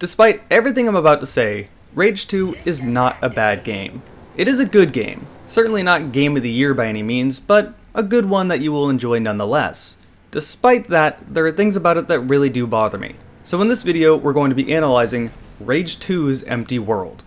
Despite everything I'm about to say, Rage 2 is not a bad game. It is a good game, certainly not Game of the Year by any means, but a good one that you will enjoy nonetheless. Despite that, there are things about it that really do bother me. So in this video, we're going to be analyzing Rage 2's Empty World.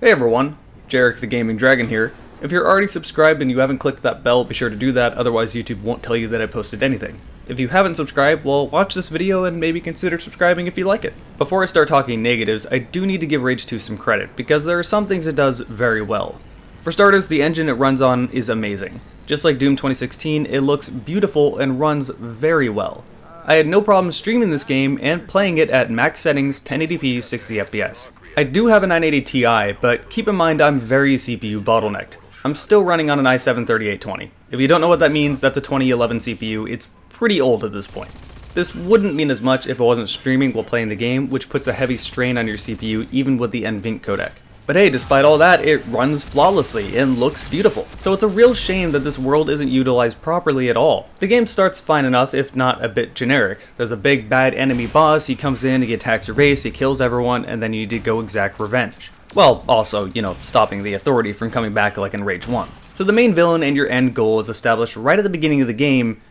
Hey everyone, Jarek the Gaming Dragon here. If you're already subscribed and you haven't clicked that bell, be sure to do that, otherwise YouTube won't tell you that I posted anything. If you haven't subscribed, well, watch this video and maybe consider subscribing if you like it. Before I start talking negatives, I do need to give Rage 2 some credit, because there are some things it does very well. For starters, the engine it runs on is amazing. Just like Doom 2016, it looks beautiful and runs very well. I had no problem streaming this game and playing it at max settings 1080p 60fps. I do have a 980 Ti, but keep in mind I'm very CPU bottlenecked. I'm still running on an i7-3820. If you don't know what that means, that's a 2011 CPU, it's pretty old at this point. This wouldn't mean as much if it wasn't streaming while playing the game, which puts a heavy strain on your CPU even with the NVENC codec. But hey, despite all that, it runs flawlessly and looks beautiful. So it's a real shame that this world isn't utilized properly at all. The game starts fine enough, if not a bit generic. There's a big bad enemy boss, he comes in, he attacks your base, he kills everyone, and then you need to go exact revenge. Well, also, stopping the authority from coming back like in Rage 1. So the main villain and your end goal is established right at the beginning of the game,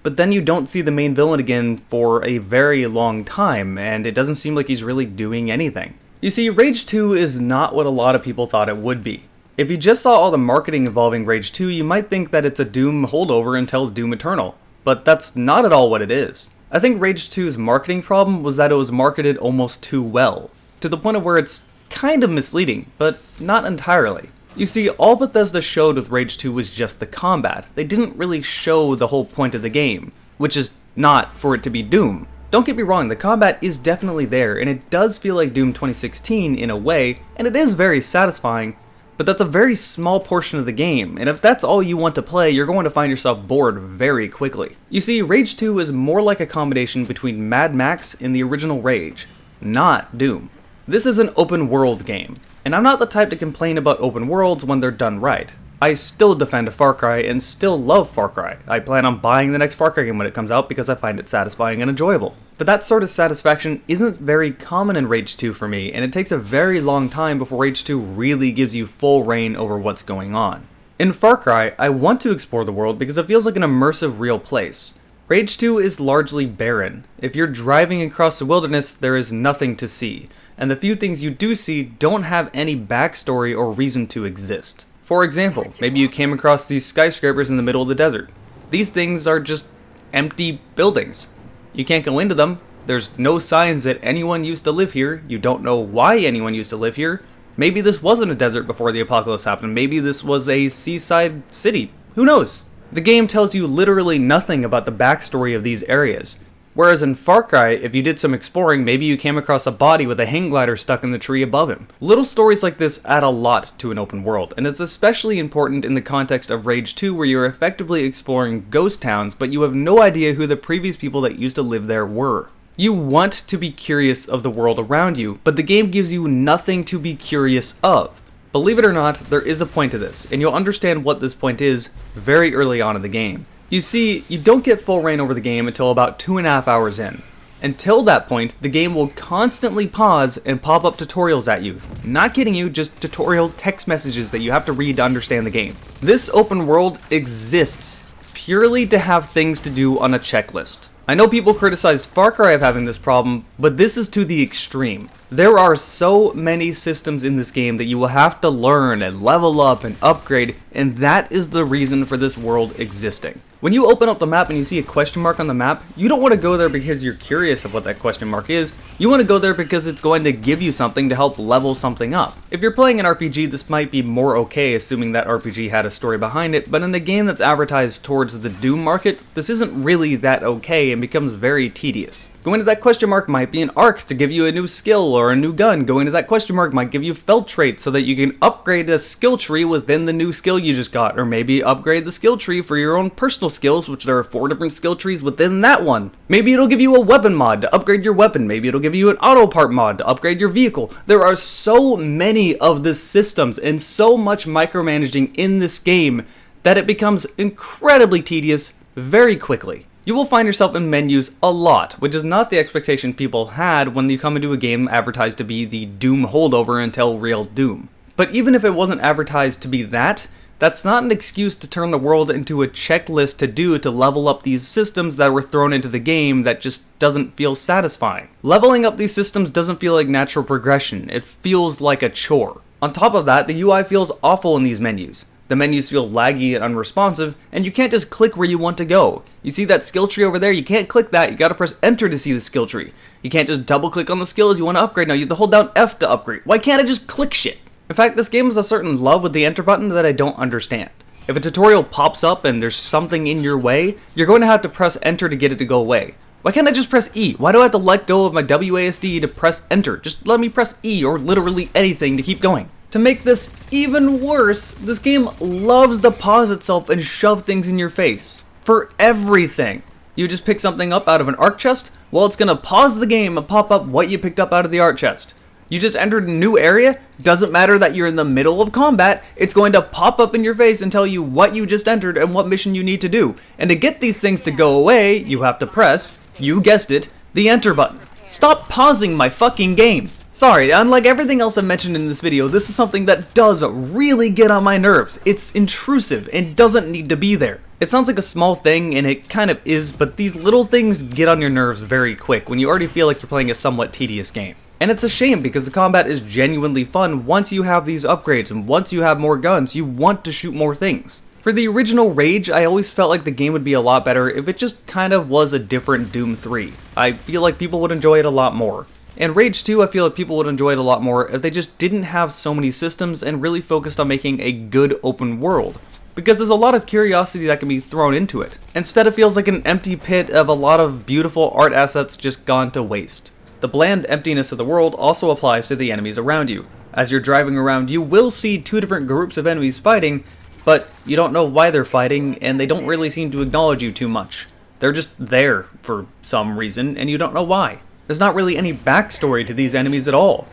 but then you don't see the main villain again for a very long time, and it doesn't seem like he's really doing anything. You see, Rage 2 is not what a lot of people thought it would be. If you just saw all the marketing involving Rage 2, you might think that it's a Doom holdover until Doom Eternal, but that's not at all what it is. I think Rage 2's marketing problem was that it was marketed almost too well, to the point of where it's kind of misleading, but not entirely. You see, all Bethesda showed with Rage 2 was just the combat. They didn't really show the whole point of the game, which is not for it to be Doom. Don't get me wrong, the combat is definitely there, and it does feel like Doom 2016 in a way, and it is very satisfying, but that's a very small portion of the game, and if that's all you want to play, you're going to find yourself bored very quickly. You see, Rage 2 is more like a combination between Mad Max and the original Rage, not Doom. This is an open world game, and I'm not the type to complain about open worlds when they're done right. I still defend Far Cry and still love Far Cry. I plan on buying the next Far Cry game when it comes out because I find it satisfying and enjoyable. But that sort of satisfaction isn't very common in Rage 2 for me, and it takes a very long time before Rage 2 really gives you full reign over what's going on. In Far Cry, I want to explore the world because it feels like an immersive real place. Rage 2 is largely barren. If you're driving across the wilderness, there is nothing to see, and the few things you do see don't have any backstory or reason to exist. For example, maybe you came across these skyscrapers in the middle of the desert. These things are just empty buildings. You can't go into them, there's no signs that anyone used to live here, you don't know why anyone used to live here. Maybe this wasn't a desert before the apocalypse happened, maybe this was a seaside city, who knows? The game tells you literally nothing about the backstory of these areas. Whereas in Far Cry, if you did some exploring, maybe you came across a body with a hang glider stuck in the tree above him. Little stories like this add a lot to an open world, and it's especially important in the context of Rage 2 where you're effectively exploring ghost towns, but you have no idea who the previous people that used to live there were. You want to be curious of the world around you, but the game gives you nothing to be curious of. Believe it or not, there is a point to this, and you'll understand what this point is very early on in the game. You see, you don't get full reign over the game until about 2.5 hours in. Until that point, the game will constantly pause and pop up tutorials at you. Not kidding you, just tutorial text messages that you have to read to understand the game. This open world exists purely to have things to do on a checklist. I know people criticized Far Cry of having this problem, but this is to the extreme. There are so many systems in this game that you will have to learn and level up and upgrade, and that is the reason for this world existing. When you open up the map and you see a question mark on the map, you don't want to go there because you're curious of what that question mark is. You want to go there because it's going to give you something to help level something up. If you're playing an RPG, this might be more okay, assuming that RPG had a story behind it, but in a game that's advertised towards the Doom market, this isn't really that okay and becomes very tedious. Going to that question mark might be an arc to give you a new skill or a new gun. Going to that question mark might give you felt traits so that you can upgrade a skill tree within the new skill you just got, or maybe upgrade the skill tree for your own personal skills, which there are 4 different skill trees within that one. Maybe it'll give you a weapon mod to upgrade your weapon. Maybe it'll give you an auto part mod to upgrade your vehicle. There are so many of the systems and so much micromanaging in this game that it becomes incredibly tedious very quickly. You will find yourself in menus a lot, which is not the expectation people had when you come into a game advertised to be the Doom holdover until real Doom. But even if it wasn't advertised to be that, that's not an excuse to turn the world into a checklist to do to level up these systems that were thrown into the game that just doesn't feel satisfying. Leveling up these systems doesn't feel like natural progression, it feels like a chore. On top of that, the UI feels awful in these menus. The menus feel laggy and unresponsive, and you can't just click where you want to go. You see that skill tree over there? You can't click that, you gotta press enter to see the skill tree. You can't just double click on the skills you want to upgrade now, you have to hold down F to upgrade. Why can't I just click shit? In fact, this game has a certain love with the enter button that I don't understand. If a tutorial pops up and there's something in your way, you're going to have to press enter to get it to go away. Why can't I just press E? Why do I have to let go of my WASD to press enter? Just let me press E or literally anything to keep going. To make this even worse, this game loves to pause itself and shove things in your face. For everything. You just pick something up out of an art chest, well, it's gonna pause the game and pop up what you picked up out of the art chest. You just entered a new area, doesn't matter that you're in the middle of combat, it's going to pop up in your face and tell you what you just entered and what mission you need to do. And to get these things to go away, you have to press, you guessed it, the enter button. Stop pausing my fucking game. Sorry, unlike everything else I mentioned in this video, this is something that does really get on my nerves. It's intrusive and doesn't need to be there. It sounds like a small thing, and it kind of is, but these little things get on your nerves very quick when you already feel like you're playing a somewhat tedious game. And it's a shame because the combat is genuinely fun once you have these upgrades, and once you have more guns, you want to shoot more things. For the original Rage, I always felt like the game would be a lot better if it just kind of was a different Doom 3. I feel like people would enjoy it a lot more. And Rage 2, I feel like people would enjoy it a lot more if they just didn't have so many systems and really focused on making a good open world. Because there's a lot of curiosity that can be thrown into it. Instead, it feels like an empty pit of a lot of beautiful art assets just gone to waste. The bland emptiness of the world also applies to the enemies around you. As you're driving around, you will see two different groups of enemies fighting, but you don't know why they're fighting, and they don't really seem to acknowledge you too much. They're just there for some reason, and you don't know why. There's not really any backstory to these enemies at all.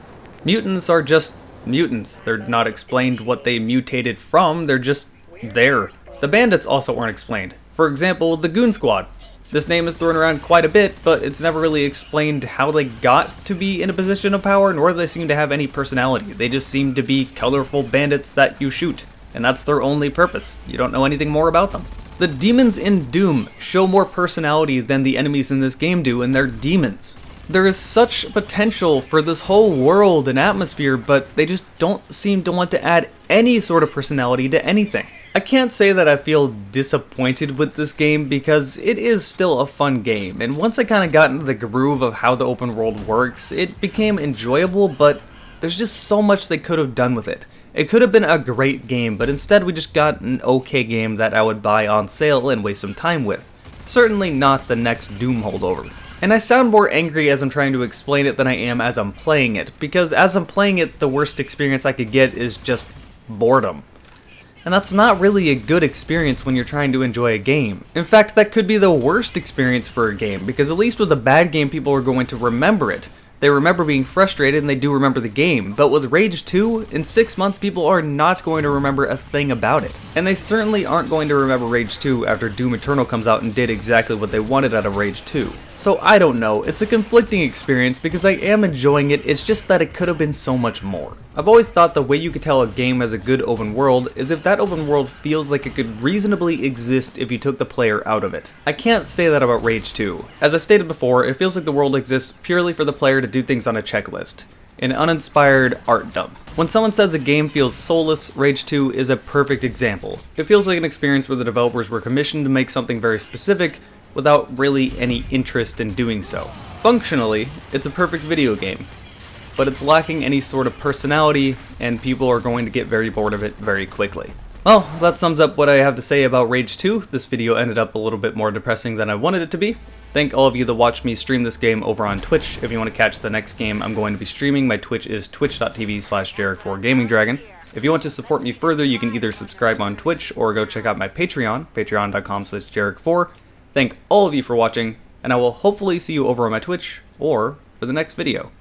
Mutants are just mutants. They're not explained what they mutated from, they're just there. The bandits also aren't explained. For example, the Goon Squad. This name is thrown around quite a bit, but it's never really explained how they got to be in a position of power, nor do they seem to have any personality. They just seem to be colorful bandits that you shoot, and that's their only purpose. You don't know anything more about them. The demons in Doom show more personality than the enemies in this game do, and they're demons. There is such potential for this whole world and atmosphere, but they just don't seem to want to add any sort of personality to anything. I can't say that I feel disappointed with this game because it is still a fun game, and once I kind of got into the groove of how the open world works, it became enjoyable, but there's just so much they could have done with it. It could have been a great game, but instead we just got an okay game that I would buy on sale and waste some time with. Certainly not the next Doom holdover. And I sound more angry as I'm trying to explain it than I am as I'm playing it, because as I'm playing it, the worst experience I could get is just boredom. And that's not really a good experience when you're trying to enjoy a game. In fact, that could be the worst experience for a game, because at least with a bad game, people are going to remember it. They remember being frustrated and they do remember the game, but with Rage 2, in 6 months people are not going to remember a thing about it. And they certainly aren't going to remember Rage 2 after Doom Eternal comes out and did exactly what they wanted out of Rage 2. So I don't know, it's a conflicting experience because I am enjoying it, it's just that it could have been so much more. I've always thought the way you could tell a game has a good open world is if that open world feels like it could reasonably exist if you took the player out of it. I can't say that about Rage 2. As I stated before, it feels like the world exists purely for the player to do things on a checklist. An uninspired art dump. When someone says a game feels soulless, Rage 2 is a perfect example. It feels like an experience where the developers were commissioned to make something very specific without really any interest in doing so. Functionally, it's a perfect video game, but it's lacking any sort of personality, and people are going to get very bored of it very quickly. Well, that sums up what I have to say about Rage 2. This video ended up a little bit more depressing than I wanted it to be. Thank all of you that watched me stream this game over on Twitch. If you want to catch the next game I'm going to be streaming, my Twitch is twitch.tv/Jarek4GamingDragon. If you want to support me further, you can either subscribe on Twitch or go check out my Patreon, patreon.com/Jarek4. Thank all of you for watching, and I will hopefully see you over on my Twitch or for the next video.